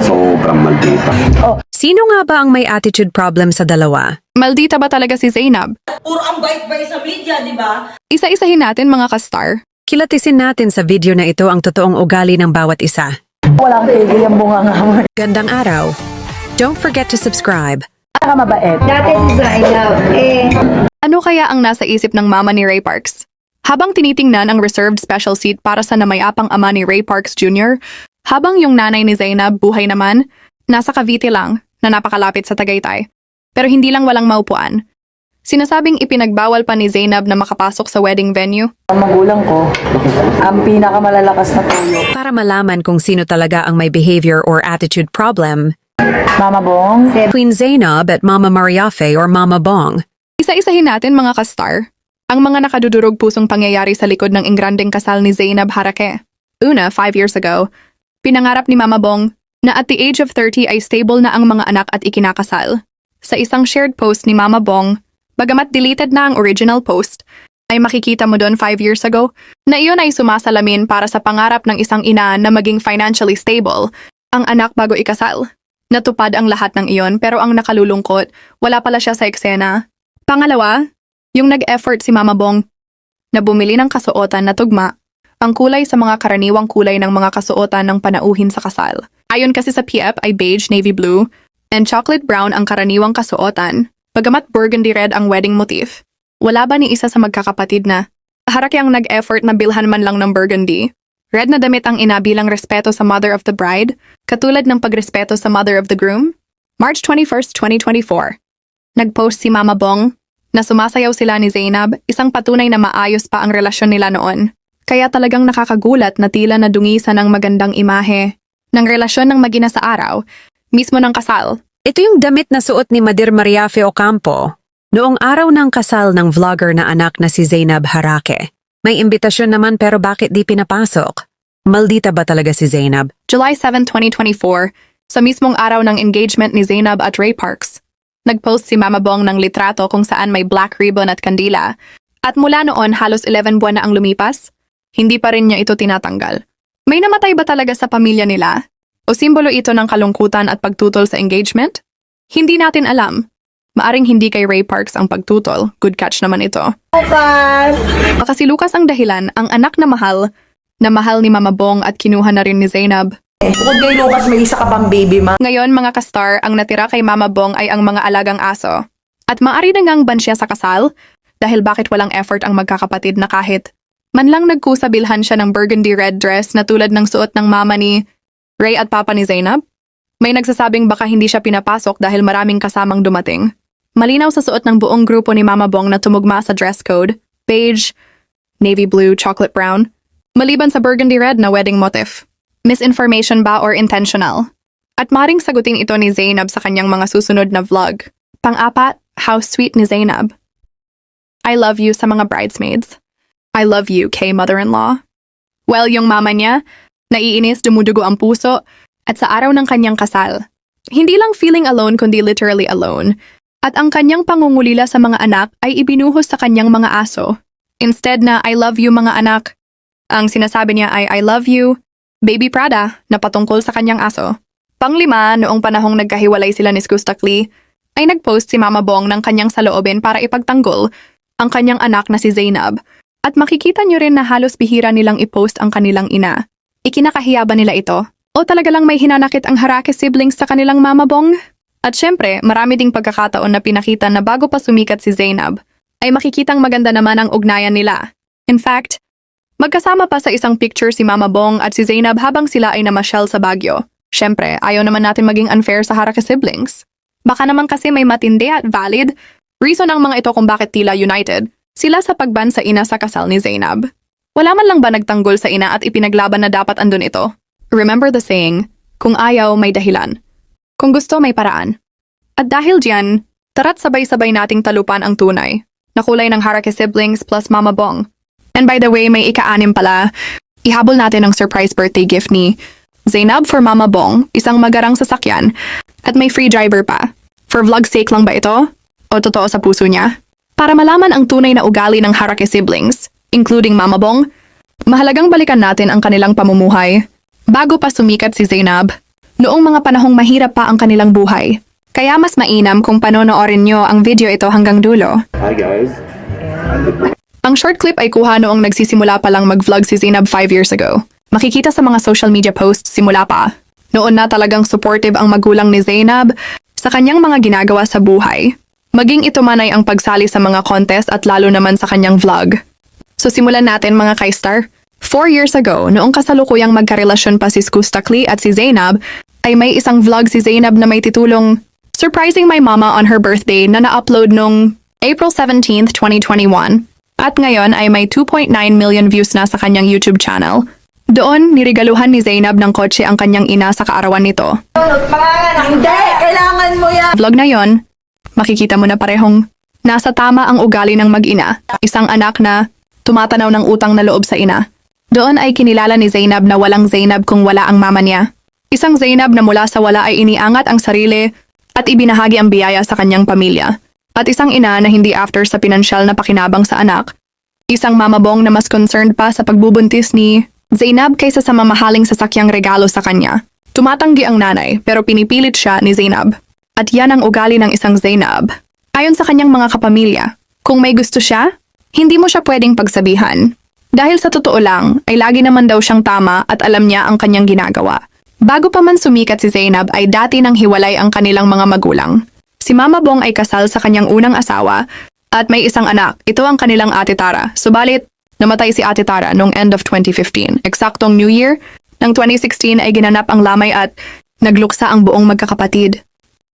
Sobrang maldita. Sino nga ba ang may attitude problem sa dalawa? Maldita ba talaga si Zainab? Puro ang bait-bait sa media, di ba? Isa-isahin natin mga ka-star. Kilatisin natin sa video na ito ang totoong ugali ng bawat isa. Walang tigil yung bunga nga mo. Gandang araw. Don't forget to subscribe. Ka mabait. Dati si Zainab, Ano kaya ang nasa isip ng mama ni Ray Parks? Habang tinitingnan ang reserved special seat para sa namayapang ama ni Ray Parks Jr., habang yung nanay ni Zainab buhay naman, nasa Cavite lang na napakalapit sa Tagaytay. Pero hindi lang walang maupuan. Sinasabing ipinagbawal pa ni Zainab na makapasok sa wedding venue. Ang magulang ko, ang pinakamalalakas na tuyo. Para malaman kung sino talaga ang may behavior or attitude problem, Mama Bong, Queen Zainab at Mama Mariafe or Mama Bong. Isa-isahin natin mga ka-star, ang mga nakadudurog pusong pangyayari sa likod ng ingrandeng kasal ni Zainab Harake. Una, 5 years ago, pinangarap ni Mama Bong na at the age of 30 ay stable na ang mga anak at ikinakasal. Sa isang shared post ni Mama Bong, bagamat deleted na ang original post, ay makikita mo doon 5 years ago na iyon ay sumasalamin para sa pangarap ng isang ina na maging financially stable ang anak bago ikasal. Natupad ang lahat ng iyon pero ang nakalulungkot, wala pala siya sa eksena. Pangalawa, yung nag-effort si Mama Bong na bumili ng kasuotan na tugma, ang kulay sa mga karaniwang kulay ng mga kasuotan ng panauhin sa kasal. Ayon kasi sa PF ay beige, navy blue, and chocolate brown ang karaniwang kasuotan, bagamat burgundy red ang wedding motif. Wala ba ni isa sa magkakapatid na Harake ang nag-effort na bilhan man lang ng burgundy? Red na damit ang ina bilang respeto sa mother of the bride, katulad ng pagrespeto sa mother of the groom? March 21st, 2024. Nag-post si Mama Bong na sumasayaw sila ni Zainab, isang patunay na maayos pa ang relasyon nila noon. Kaya talagang nakakagulat na tila nadungisan ang magandang imahe ng relasyon ng mag-ina sa araw, mismo ng kasal. Ito yung damit na suot ni Madir Mariafe Ocampo noong araw ng kasal ng vlogger na anak na si Zainab Harake. May imbitasyon naman pero bakit di pinapasok? Maldita ba talaga si Zainab? July 7, 2024, sa mismong araw ng engagement ni Zainab at Ray Parks. Nag-post si Mama Bong ng litrato kung saan may black ribbon at kandila. At mula noon halos 11 buwan na ang lumipas, hindi pa rin niya ito tinatanggal. May namatay ba talaga sa pamilya nila? O simbolo ito ng kalungkutan at pagtutol sa engagement? Hindi natin alam. Maaring hindi kay Ray Parks ang pagtutol. Good catch naman ito. Baka si Lucas ang dahilan, ang anak na mahal ni Mama Bong at kinuha na rin ni Zainab. bukod kay Lucas, may isa ka pang baby, ma. Ngayon mga ka-star, ang natira kay Mama Bong ay ang mga alagang aso. At maaari na ngang ban siya sa kasal dahil bakit walang effort ang magkakapatid na kahit man lang nagkusabilhan siya ng burgundy red dress na tulad ng suot ng mama ni Ray at papa ni Zainab? May nagsasabing baka hindi siya pinapasok dahil maraming kasamang dumating. Malinaw sa suot ng buong grupo ni Mama Bong na tumugma sa dress code, beige, navy blue, chocolate brown, maliban sa burgundy red na wedding motif. Misinformation ba or intentional? At maring sagutin ito ni Zainab sa kanyang mga susunod na vlog. Pang-apat, how sweet ni Zainab. I love you sa mga bridesmaids. I love you, kay mother-in-law. Well, yung mama niya, naiinis, dumudugo ang puso, at sa araw ng kanyang kasal, hindi lang feeling alone kundi literally alone, at ang kanyang pangungulila sa mga anak ay ibinuhos sa kanyang mga aso. Instead na I love you mga anak, ang sinasabi niya ay I love you, Baby Prada, na patungkol sa kanyang aso. Panglima, noong panahong nagkahiwalay sila ni Skustak Lee, ay nagpost si Mama Bong ng kanyang saloobin para ipagtanggol ang kanyang anak na si Zainab. At makikita niyo rin na halos bihira nilang i-post ang kanilang ina. Ikinakahiya ba nila ito? O talaga lang may hinanakit ang Harake siblings sa kanilang Mama Bong? At syempre, marami ding pagkakataon na pinakita na bago pa sumikat si Zainab, ay makikitang maganda naman ang ugnayan nila. In fact, magkasama pa sa isang picture si Mama Bong at si Zainab habang sila ay namasyal sa Baguio. Syempre, ayaw naman natin maging unfair sa Harake siblings. Baka naman kasi may matindi at valid reason ang mga ito kung bakit tila united sila sa pagban sa ina sa kasal ni Zainab. Wala man lang ba nagtanggol sa ina at ipinaglaban na dapat andun ito? Remember the saying, kung ayaw may dahilan. Kung gusto may paraan. At dahil diyan, tara't sabay-sabay nating talupan ang tunay na kulay ng Harake siblings plus Mama Bong. And by the way, may ika-6 pala, ihabol natin ang surprise birthday gift ni Zainab for Mama Bong, isang magarang sasakyan, at may free driver pa. For vlog sake lang ba ito? O totoo sa puso niya? Para malaman ang tunay na ugali ng Harake siblings, including Mama Bong, mahalagang balikan natin ang kanilang pamumuhay. bago pa sumikat si Zainab, noong mga panahong mahirap pa ang kanilang buhay. Kaya mas mainam kung panonoorin nyo ang video ito hanggang dulo. Hi guys. Ang short clip ay kuha noong nagsisimula pa lang mag-vlog si Zainab 5 years ago. Makikita sa mga social media posts simula pa. Noon na talagang supportive ang magulang ni Zainab sa kanyang mga ginagawa sa buhay. Maging ito man ay ang pagsali sa mga contest at lalo naman sa kanyang vlog. So simulan natin mga ka-star. 4 years ago, noong kasalukuyang magkarelasyon pa si Skustakli at si Zainab, ay may isang vlog si Zainab na may titulong Surprising My Mama on Her Birthday na na-upload noong April 17, 2021. At ngayon ay may 2.9 million views na sa kanyang YouTube channel. Doon, niregaluhan ni Zainab ng kotse ang kanyang ina sa kaarawan nito. Hindi! Kailangan mo yan! Vlog na yon, makikita mo na parehong nasa tama ang ugali ng mag-ina, isang anak na tumatanaw ng utang na loob sa ina. Doon ay kinilala ni Zainab na walang Zainab kung wala ang mama niya. Isang Zainab na mula sa wala ay iniangat ang sarili at ibinahagi ang biyaya sa kanyang pamilya. At isang ina na hindi after sa pinansyal na pakinabang sa anak. Isang mamabong na mas concerned pa sa pagbubuntis ni Zainab kaysa sa mamahaling sasakyang regalo sa kanya. Tumatanggi ang nanay pero pinipilit siya ni Zainab. At yan ang ugali ng isang Zainab. Ayon sa kanyang mga kapamilya, kung may gusto siya, hindi mo siya pwedeng pagsabihan. Dahil sa totoo lang, ay lagi naman daw siyang tama at alam niya ang kanyang ginagawa. Bago pa man sumikat si Zainab ay dati nang hiwalay ang kanilang mga magulang. Si Mama Bong ay kasal sa kanyang unang asawa at may isang anak. Ito ang kanilang Ate Tara. Subalit, namatay si Ate Tara noong end of 2015. Eksaktong New Year ng 2016 ay ginanap ang lamay at nagluksa ang buong magkakapatid.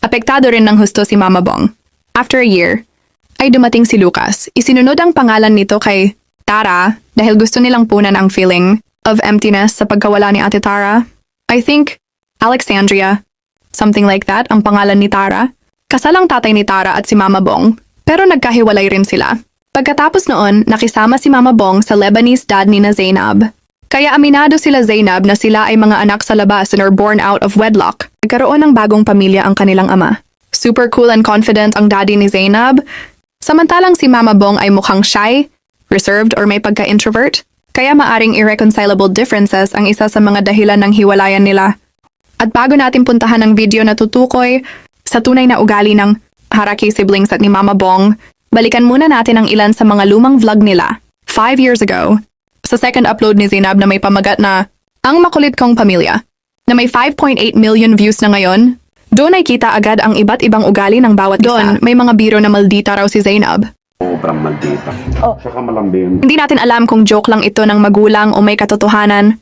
Apektado rin ng husto si Mama Bong. After a year, ay dumating si Lucas. Isinunod ang pangalan nito kay Tara dahil gusto nilang punan ang feeling of emptiness sa pagkawala ni Ate Tara. I think Alexandria, something like that, ang pangalan ni Tara. Kasal ang tatay ni Tara at si Mama Bong, pero nagkahiwalay rin sila. Pagkatapos noon, nakisama si Mama Bong sa Lebanese dad ni na Zainab. Kaya aminado sila Zainab na sila ay mga anak sa labas and are born out of wedlock. Nagkaroon ng bagong pamilya ang kanilang ama. Super cool and confident ang daddy ni Zainab, samantalang si Mama Bong ay mukhang shy, reserved or may pagka-introvert, kaya maaring irreconcilable differences ang isa sa mga dahilan ng hiwalayan nila. At bago natin puntahan ang video na tutukoy sa tunay na ugali ng Harake siblings at ni Mama Bong, balikan muna natin ang ilan sa mga lumang vlog nila 5 years ago. Sa second upload ni Zainab na may pamagat na Ang Makulit Kong Pamilya, na may 5.8 million views na ngayon, doon ay kita agad ang iba't ibang ugali ng bawat isa. Doon, may mga biro na maldita raw si Zainab. Sobrang maldita. Saka malambing. Hindi natin alam kung joke lang ito ng magulang o may katotohanan.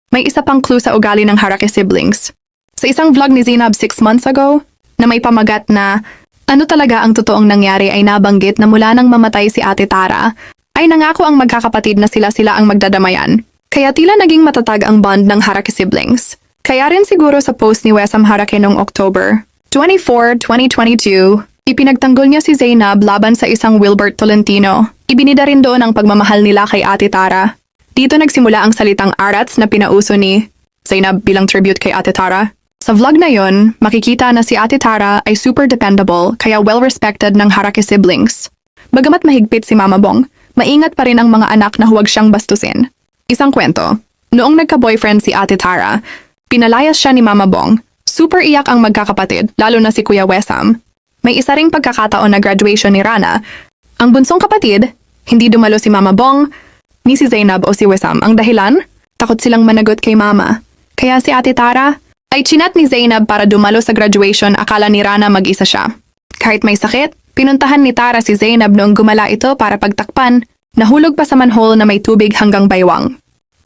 May isa pang clue sa ugali ng Harake siblings. Sa isang vlog ni Zainab 6 months ago, na may pamagat na ano talaga ang totoong nangyari ay nabanggit na mula nang mamatay si Ate Tara, ay nangako ang magkakapatid na sila ang magdadamayan. Kaya tila naging matatag ang bond ng Harake siblings. Kaya rin siguro sa post ni Wesam Harake noong October 24, 2022, ipinagtanggol niya si Zainab laban sa isang Wilbert Tolentino. Ibinida rin doon ang pagmamahal nila kay Ate Tara. Dito nagsimula ang salitang arats na pinauso ni Zainab bilang tribute kay Ate Tara. Sa vlog na yon, makikita na si Ate Tara ay super dependable kaya well-respected ng Harake siblings. Bagamat mahigpit si Mama Bong, maingat pa rin ang mga anak na huwag siyang bastusin. Isang kwento, noong nagka-boyfriend si Ate Tara, pinalayas siya ni Mama Bong. Super iyak ang magkakapatid, lalo na si Kuya Wesam. May isa ring pagkakataon na graduation ni Rana. Ang bunsong kapatid, hindi dumalo si Mama Bong, ni si Zainab o si Wesam. Ang dahilan, takot silang managot kay Mama. Kaya si Ate Tara ay chinat ni Zainab para dumalo sa graduation, akala ni Rana mag-isa siya. Kahit may sakit, pinuntahan ni Tara si Zainab noong gumala ito para pagtakpan, nahulog pa sa manhole na may tubig hanggang baywang.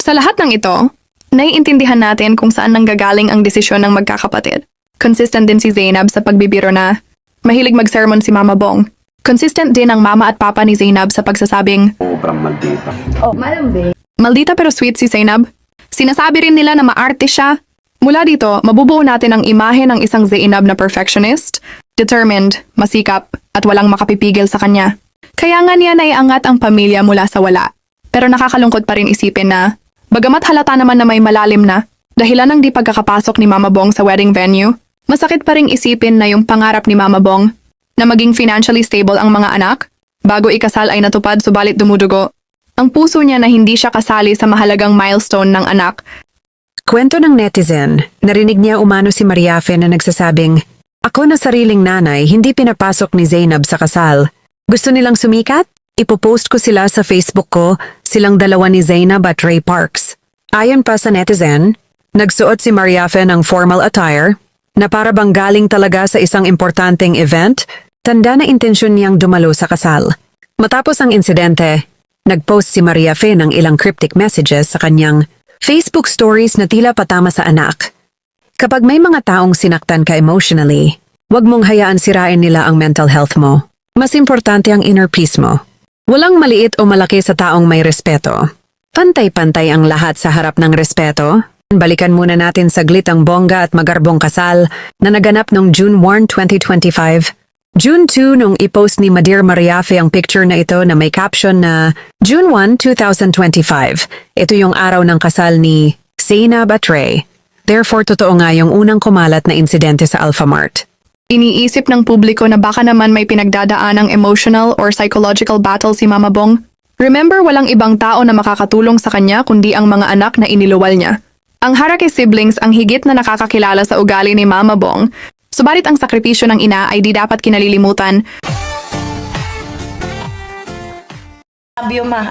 Sa lahat ng ito, naiintindihan natin kung saan nanggagaling ang desisyon ng magkakapatid. Consistent din si Zainab sa pagbibiro na mahilig mag-sermon si Mama Bong. Consistent din ang mama at papa ni Zainab sa pagsasabing Sobrang maldita. maldita pero sweet si Zainab. Sinasabi rin nila na maarte siya. Mula dito, mabubuo natin ang imahe ng isang Zainab na perfectionist, determined, masikap, at walang makapipigil sa kanya. Kaya nga niya naiangat ang pamilya mula sa wala. Pero nakakalungkot pa rin isipin na, bagamat halata naman na may malalim na, dahilan ng di pagkakapasok ni Mama Bong sa wedding venue, masakit pa rin isipin na yung pangarap ni Mama Bong na maging financially stable ang mga anak, bago ikasal ay natupad subalit dumudugo. Ang puso niya na hindi siya kasali sa mahalagang milestone ng anak. Kwento ng netizen, narinig niya umano si Mariafe na nagsasabing, "Ako na sariling nanay, hindi pinapasok ni Zainab sa kasal. Gusto nilang sumikat? Ipopost ko sila sa Facebook ko, silang dalawa ni Zainab at Ray Parks." Ayon pa sa netizen, nagsuot si Mariafe ng formal attire na para bang galing talaga sa isang importanteng event, tanda na intensyon niyang dumalo sa kasal. Matapos ang insidente, nagpost si Mariafe ng ilang cryptic messages sa kanyang Facebook stories na tila patama sa anak. Kapag may mga taong sinaktan ka emotionally, huwag mong hayaan sirain nila ang mental health mo. Mas importante ang inner peace mo. Walang maliit o malaki sa taong may respeto. Pantay-pantay ang lahat sa harap ng respeto. Balikan muna natin saglit ang bongga at magarbong kasal na naganap noong June 1, 2025. June 2 nung ipost ni Madir Mariafe ang picture na ito na may caption na June 1, 2025. Ito yung araw ng kasal ni Zainab at Ray. Therefore, totoo nga yung unang kumalat na insidente sa Alphamart. Iniisip ng publiko na baka naman may pinagdadaan ng emotional or psychological battle si Mama Bong. Remember, walang ibang tao na makakatulong sa kanya kundi ang mga anak na iniluwal niya. Ang Harake siblings ang higit na nakakakilala sa ugali ni Mama Bong, subalit ang sakripisyo ng ina ay di dapat kinalilimutan. Love you, ma.